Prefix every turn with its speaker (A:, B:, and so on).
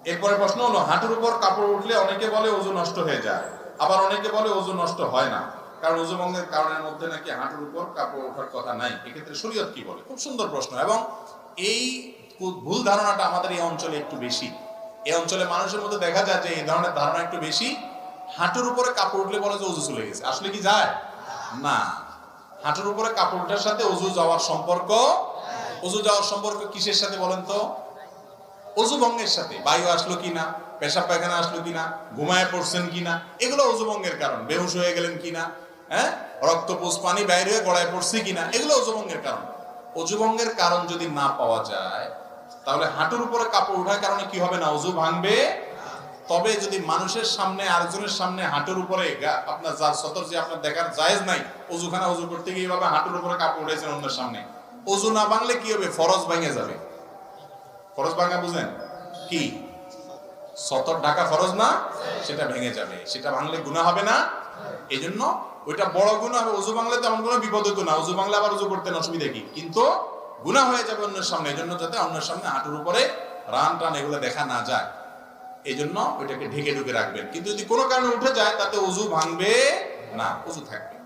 A: এরপরে প্রশ্ন হলো, হাঁটুর উপর কাপড় উঠলে অনেকে বলে ওযু নষ্ট হয়ে যায়, আবার অনেকে বলে ওযু নষ্ট হয় না, কারণ ওযু ভঙ্গের কারণের মধ্যে নাকি হাঁটুর উপর কাপড় ওঠার কথা নাই। এক্ষেত্রে শরীয়ত কি বলে? খুব সুন্দর প্রশ্ন। এবং এই ভুল ধারণাটা আমাদের এই অঞ্চলে একটু বেশি। এই অঞ্চলে মানুষের মধ্যে দেখা যায় যে এই ধরনের ধারণা একটু বেশি। হাঁটুর উপরে কাপড় উঠলে বলে যে ওযু চলে গেছে। আসলে কি যায়? না। হাঁটুর উপরে কাপড় ওঠার সাথে ওযু যাওয়ার সম্পর্ক, ওযু যাওয়ার সম্পর্ক কিসের সাথে বলেন তো? ওযু ভঙ্গের সাথে। বায়ু আসলো কিনা, পেশাব পায়খানা আসলো কিনা, ঘুমায় পড়ছেন কিনা, এগুলো ওযু ভঙ্গের কারণ। বেহুশ হয়ে গেলেন কিনা, হ্যাঁ, রক্তপুষ পানি বাইরে হয়ে গড়ায় পড়ছে কিনা, এগুলো ওযু ভঙ্গের কারণ। ওযু ভঙ্গের কারণ যদি না পাওয়া যায়, তাহলে হাঁটুর উপরে কাপড় ওঠার কারণে কি হবে না? ওযু ভাঙবে। তবে যদি মানুষের সামনে, আরেকজনের সামনে হাঁটুর উপরে আপনার যার সতর যে আপনার দেখার জায়েজ নাই, ওযুখানা ওযু করতে গিয়ে এইভাবে হাঁটুর উপরে কাপড় উঠেছেন অন্যের সামনে, ওযু না ভাঙলে কি হবে? ফরজ ভেঙে যাবে। ফরজ ভাঙা বুঝেন কি? সতর ঢাকা ফরজ না, সেটা ভেঙে যাবে। সেটা ভাঙলে গুনাহ হবে না? এই জন্য ওইটা বড় গুনাহ হবে। ওযু ভাঙলে তেমন কোনো বিপদ হতো না। ওযু ভাঙলে আবার ওযু করতেন, অসুবিধা কি? কিন্তু গুনাহ হয়ে যাবে অন্যের সামনে। এই জন্য যাতে অন্যের সামনে হাঁটুর উপরে রান টান এগুলো দেখা না যায়, এই জন্য ওইটাকে ঢেকে ঢুকে রাখবেন। কিন্তু যদি কোনো কারণে উঠে যায়, তাতে ওযু ভাঙবে না, ওযু থাকবে।